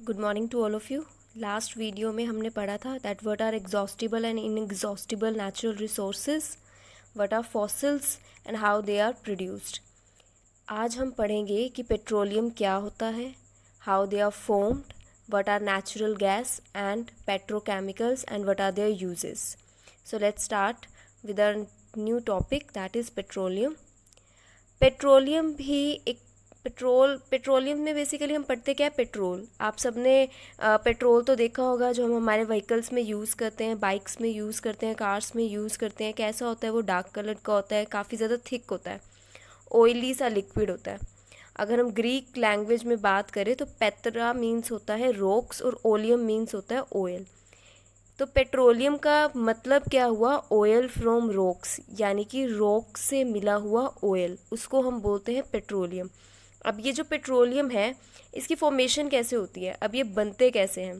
Good morning to all of you. Last video में हमने पढ़ा था that what are exhaustible and inexhaustible natural resources, what are fossils and how they are produced. आज हम पढ़ेंगे कि पेट्रोलियम क्या होता है, how they are formed, what are natural gas and petrochemicals and what are their uses. So let's start with a new topic that is petroleum. Petroleum भी एक petroleum में बेसिकली हम पढ़ते क्या है, पेट्रोल। आप सबने पेट्रोल तो देखा होगा जो हम हमारे व्हीकल्स में यूज़ करते हैं, बाइक्स में यूज़ करते हैं, कार्स में यूज़ करते हैं। कैसा होता है वो? डार्क कलर का होता है, काफ़ी ज़्यादा थिक होता है, ऑयली सा लिक्विड होता है। अगर हम ग्रीक लैंग्वेज में बात करें तो पेट्रा मीन्स होता है रॉक्स और ओलियम मीन्स होता है ऑयल। तो पेट्रोलियम का मतलब क्या हुआ? ऑयल फ्रॉम रॉक्स, यानी कि रॉक से मिला हुआ ऑयल, उसको हम बोलते हैं पेट्रोलियम। अब ये जो पेट्रोलियम है इसकी फॉर्मेशन कैसे होती है, अब ये बनते कैसे हैं?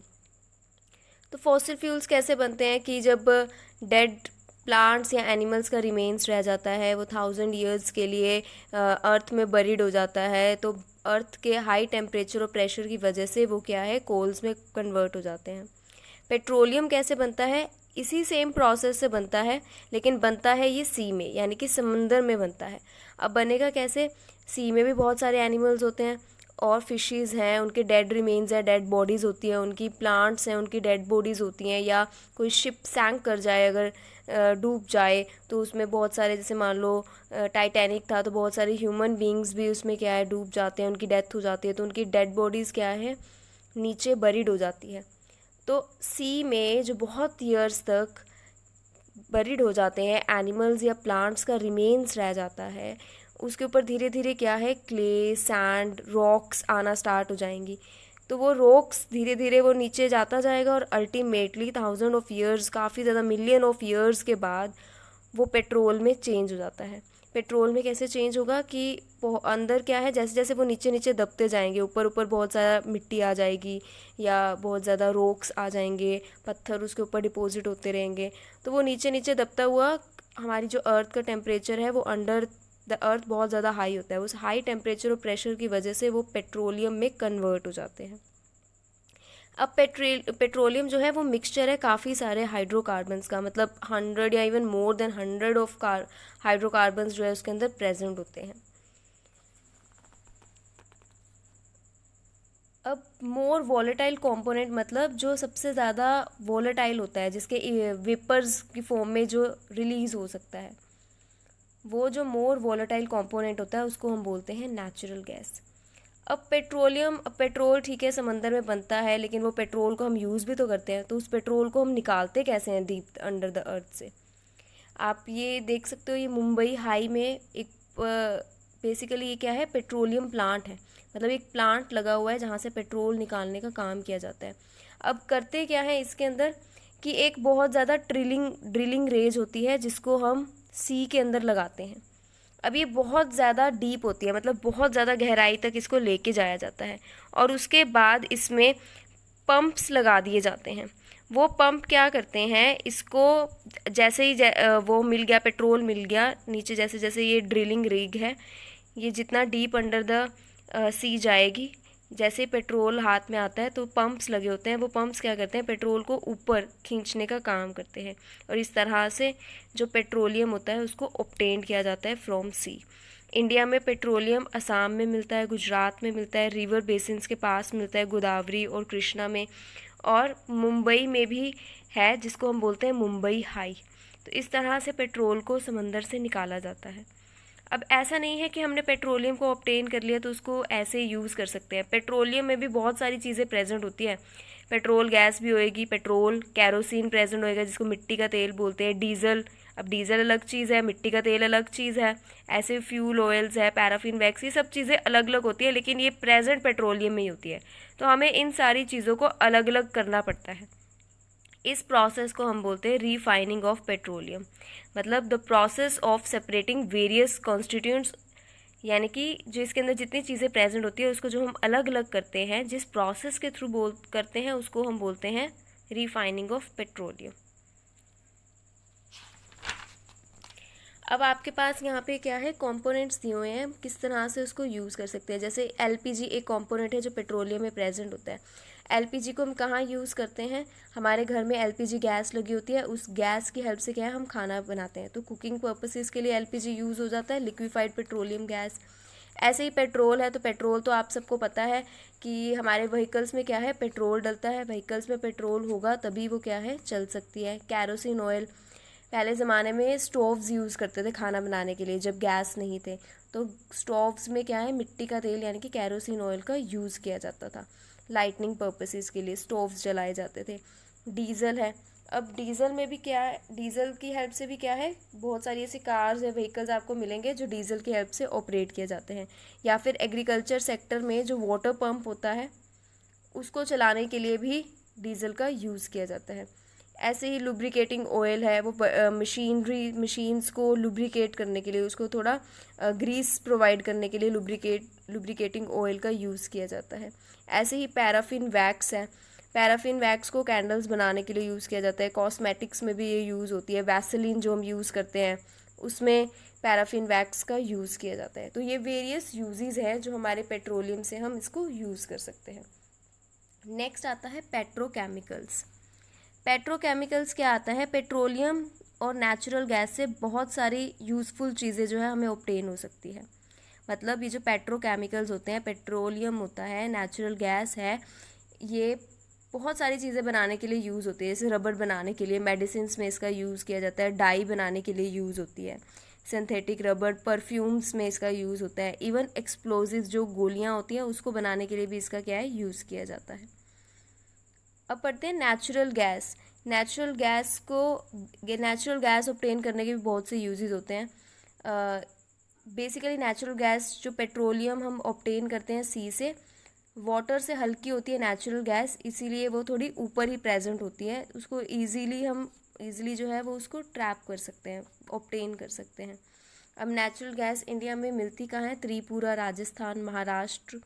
तो फॉसिल फ्यूल्स कैसे बनते हैं कि जब डेड प्लांट्स या एनिमल्स का रिमेन्स रह जाता है, वो 1000 ईयर्स के लिए अर्थ में बरीड हो जाता है, तो अर्थ के हाई टेम्परेचर और प्रेशर की वजह से वो क्या है, कोल्स में कन्वर्ट हो जाते हैं। पेट्रोलियम कैसे बनता है? इसी सेम प्रोसेस से बनता है, लेकिन बनता है ये सी में, यानी कि समंदर में बनता है। अब बनेगा कैसे? सी में भी बहुत सारे एनिमल्स होते हैं और फिशेस हैं, उनके डेड रिमेन्स हैं, डेड बॉडीज़ होती हैं उनकी, प्लांट्स हैं उनकी डेड बॉडीज़ होती हैं, या कोई शिप सैंक कर जाए, अगर डूब जाए तो उसमें बहुत सारे, जैसे मान लो टाइटैनिक था तो बहुत सारे ह्यूमन बींग्स भी उसमें क्या है, डूब जाते हैं, उनकी डेथ हो जाती है, तो उनकी डेड बॉडीज़ क्या है, नीचे बरीड हो जाती है। तो सी में जो बहुत ईयर्स तक बरीड हो जाते हैं एनिमल्स या प्लांट्स का रिमेन्स रह जाता है, उसके ऊपर धीरे धीरे क्या है, क्ले, सैंड, रॉक्स आना स्टार्ट हो जाएंगी। तो वो रॉक्स धीरे धीरे वो नीचे जाता जाएगा और अल्टीमेटली 1000 ऑफ ईयर्स, काफ़ी ज़्यादा मिलियन ऑफ ईयर्स के बाद वो पेट्रोल में चेंज हो जाता है। पेट्रोल में कैसे चेंज होगा कि अंदर क्या है, जैसे जैसे वो नीचे नीचे दबते जाएंगे, ऊपर ऊपर बहुत ज़्यादा मिट्टी आ जाएगी या बहुत ज़्यादा रॉक्स आ जाएंगे, पत्थर उसके ऊपर डिपॉजिट होते रहेंगे, तो वो नीचे नीचे दबता हुआ हमारी जो अर्थ का टेम्परेचर है वो अंडर द अर्थ बहुत ज़्यादा हाई होता है। उस हाई टेम्परेचर और प्रेशर की वजह से वो पेट्रोलियम में कन्वर्ट हो जाते हैं। अब पेट्रोलियम जो है वो मिक्सचर है काफ़ी सारे हाइड्रोकार्बन्स का, मतलब 100 या even more than 100 of hydrocarbons जो है उसके अंदर प्रेजेंट होते हैं। अब मोर वॉलेटाइल कंपोनेंट, मतलब जो सबसे ज़्यादा वॉलेटाइल होता है, जिसके वेपर्स की फॉर्म में जो रिलीज हो सकता है, वो जो मोर वॉलेटाइल कंपोनेंट होता है उसको हम बोलते हैं नेचुरल गैस। अब पेट्रोल ठीक है समंदर में बनता है, लेकिन वो पेट्रोल को हम यूज़ भी तो करते हैं, तो उस पेट्रोल को हम निकालते कैसे हैं डीप अंडर द अर्थ से? आप ये देख सकते हो, ये मुंबई हाई में एक बेसिकली ये क्या है, पेट्रोलियम प्लांट है, मतलब एक प्लांट लगा हुआ है जहाँ से पेट्रोल निकालने का काम किया जाता है। अब करते क्या है इसके अंदर कि एक बहुत ज़्यादा ड्रिलिंग रेज होती है जिसको हम सी के अंदर लगाते हैं। अब ये बहुत ज़्यादा डीप होती है, मतलब बहुत ज़्यादा गहराई तक इसको लेके जाया जाता है, और उसके बाद इसमें पंप्स लगा दिए जाते हैं। वो पंप क्या करते हैं, इसको जैसे ही वो मिल गया, पेट्रोल मिल गया नीचे, जैसे जैसे ये ड्रिलिंग रिग है, ये जितना डीप अंडर द सी जाएगी, जैसे पेट्रोल हाथ में आता है तो पंप्स लगे होते हैं, वो पंप्स क्या करते हैं, पेट्रोल को ऊपर खींचने का काम करते हैं, और इस तरह से जो पेट्रोलियम होता है उसको ऑब्टेन किया जाता है फ्रॉम सी। इंडिया में पेट्रोलियम असम में मिलता है, गुजरात में मिलता है, रिवर बेसिन्स के पास मिलता है, गोदावरी और कृष्णा में, और मुंबई में भी है जिसको हम बोलते हैं मुंबई हाई। तो इस तरह से पेट्रोल को समंदर से निकाला जाता है। अब ऐसा नहीं है कि हमने पेट्रोलियम को ऑब्टेन कर लिया तो उसको ऐसे यूज़ कर सकते हैं। पेट्रोलियम में भी बहुत सारी चीज़ें प्रेजेंट होती है। पेट्रोल गैस भी होएगी, पेट्रोल कैरोसिन प्रेजेंट होएगा जिसको मिट्टी का तेल बोलते हैं, डीजल। अब डीजल अलग चीज़ है, मिट्टी का तेल अलग चीज़ है, ऐसे फ्यूल ऑयल्स है, पैराफिन वैक्स, ये सब चीज़ें अलग अलग होती है, लेकिन ये प्रेजेंट पेट्रोलियम में ही होती है। तो हमें इन सारी चीज़ों को अलग अलग करना पड़ता है। इस प्रोसेस को हम बोलते हैं रिफाइनिंग ऑफ पेट्रोलियम, मतलब the process of separating various constituents, यानी कि जो इसके अंदर जितनी चीज़ें प्रेजेंट होती है उसको जो हम अलग अलग करते हैं, जिस प्रोसेस के थ्रू करते हैं उसको हम बोलते हैं रिफाइनिंग ऑफ पेट्रोलियम। अब आपके पास यहाँ पे क्या है, कंपोनेंट्स दिए हुए हैं, किस तरह से उसको यूज़ कर सकते हैं। जैसे एलपीजी एक कंपोनेंट है जो पेट्रोलियम में प्रेजेंट होता है। एलपीजी को हम कहाँ यूज़ करते हैं, हमारे घर में एलपीजी गैस लगी होती है, उस गैस की हेल्प से क्या है हम खाना बनाते हैं, तो कुकिंग पर्पसेस के लिए एलपीजी यूज़ हो जाता है, लिक्विफाइड पेट्रोलियम गैस। ऐसे ही पेट्रोल है, तो पेट्रोल तो आप सबको पता है कि हमारे व्हीकल्स में क्या है, पेट्रोल डलता है, व्हीकल्स में पेट्रोल होगा तभी वो क्या है चल सकती है। कैरोसिन ऑयल, पहले ज़माने में स्टोव्स यूज़ करते थे खाना बनाने के लिए, जब गैस नहीं थे तो स्टोव्स में क्या है मिट्टी का तेल यानी कि कैरोसिन ऑयल का यूज़ किया जाता था। लाइटनिंग पर्पसेस के लिए स्टोव्स जलाए जाते थे। डीजल है, अब डीजल में भी क्या है, डीजल की हेल्प से भी क्या है बहुत सारी ऐसी कार्स या व्हीकल्स आपको मिलेंगे जो डीजल की हेल्प से ऑपरेट किए जाते हैं। या फिर एग्रीकल्चर सेक्टर में जो वाटर पंप होता है उसको चलाने के लिए भी डीजल का यूज़ किया जाता है। ऐसे ही लुब्रिकेटिंग ऑयल है, वो मशीन्स को लुब्रिकेट करने के लिए, उसको थोड़ा ग्रीस प्रोवाइड करने के लिए लुब्रिकेटिंग ऑयल का यूज़ किया जाता है। ऐसे ही पैराफिन वैक्स है, पैराफिन वैक्स को कैंडल्स बनाने के लिए यूज़ किया जाता है। कॉस्मेटिक्स में भी ये यूज़ होती है। वैसलीन जो हम यूज़ करते हैं उसमें पैराफिन वैक्स का यूज़ किया जाता है। तो ये वेरियस यूजेस हैं जो हमारे पेट्रोलियम से हम इसको यूज़ कर सकते हैं। नेक्स्ट आता है पेट्रोकेमिकल्स। पेट्रोकेमिकल्स क्या आता है, पेट्रोलियम और नेचुरल गैस से बहुत सारी यूज़फुल चीज़ें जो है हमें ऑब्टेन हो सकती है। मतलब ये जो पेट्रोकेमिकल्स होते हैं, पेट्रोलियम होता है, नेचुरल गैस है, ये बहुत सारी चीज़ें बनाने के लिए यूज़ होती है। जैसे रबड़ बनाने के लिए, मेडिसिन में इसका यूज़ किया जाता है, डाई बनाने के लिए यूज़ होती है सिंथेटिक रबड़, परफ्यूम्स में इसका यूज़ होता है, इवन एक्सप्लोजिव जो गोलियाँ होती हैं उसको बनाने के लिए भी इसका क्या है यूज़ किया जाता है। अब पढ़ते हैं natural gas. Natural gas obtain करने के भी बहुत से यूजेस होते हैं। बेसिकली नेचुरल गैस जो पेट्रोलियम हम ऑब्टेन करते हैं सी से, वाटर से हल्की होती है नेचुरल गैस, इसीलिए वो थोड़ी ऊपर ही प्रेजेंट होती है, उसको ईज़िली जो है वो उसको ट्रैप कर सकते हैं, ऑब्टेन कर सकते हैं। अब नेचुरल गैस इंडिया में मिलती कहाँ है, त्रिपुरा, राजस्थान, महाराष्ट्र,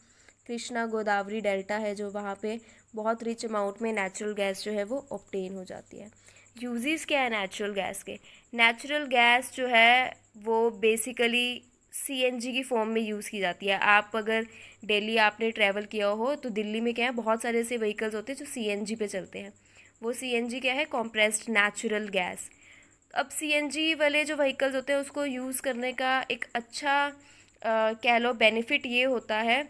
कृष्णा गोदावरी डेल्टा है जो वहाँ पे बहुत रिच अमाउंट में नेचुरल गैस जो है वो ऑब्टेन हो जाती है। यूजेस क्या है नेचुरल गैस के, नेचुरल गैस जो है वो बेसिकली सीएनजी की फॉर्म में यूज़ की जाती है। आप अगर दिल्ली आपने ट्रैवल किया हो तो दिल्ली में क्या है बहुत सारे ऐसे व्हीकल्स होते हैं जो सीएनजी पे चलते हैं। वो सीएनजी क्या है, कॉम्प्रेस्ड नेचुरल गैस। अब सीएनजी वाले जो व्हीकल्स होते हैं उसको यूज़ करने का एक अच्छा कह लो बेनिफिट ये होता है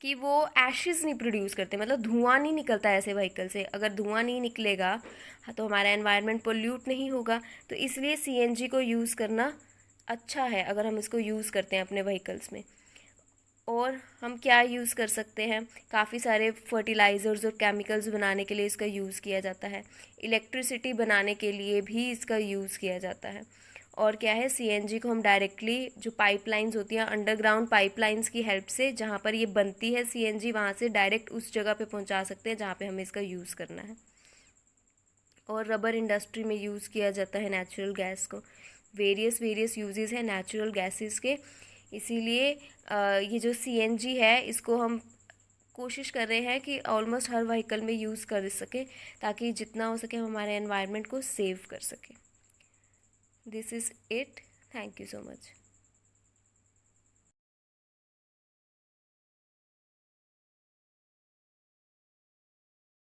कि वो एशेस नहीं प्रोड्यूस करते, मतलब धुआं नहीं निकलता है ऐसे व्हीकल से। अगर धुआं नहीं निकलेगा तो हमारा एनवायरनमेंट पोल्यूट नहीं होगा, तो इसलिए सीएनजी को यूज़ करना अच्छा है अगर हम इसको यूज़ करते हैं अपने व्हीकल्स में। और हम क्या यूज़ कर सकते हैं, काफ़ी सारे फर्टिलाइज़र्स और केमिकल्स बनाने के लिए इसका यूज़ किया जाता है। इलेक्ट्रिसिटी बनाने के लिए भी इसका यूज़ किया जाता है। और क्या है, सीएनजी को हम डायरेक्टली जो पाइपलाइंस होती हैं, अंडरग्राउंड पाइपलाइंस की हेल्प से जहाँ पर ये बनती है सीएनजी, वहाँ से डायरेक्ट उस जगह पे पहुँचा सकते हैं जहाँ पे हमें इसका यूज़ करना है। और रबर इंडस्ट्री में यूज़ किया जाता है नेचुरल गैस को। वेरियस यूजेस हैं नेचुरल गैसेस के, इसीलिए ये जो सीएनजी है इसको हम कोशिश कर रहे हैं कि ऑलमोस्ट हर व्हीकल में यूज़ कर सके, ताकि जितना हो सके हम हमारे एनवायरनमेंट को सेव कर सकें। This is it, thank you so much.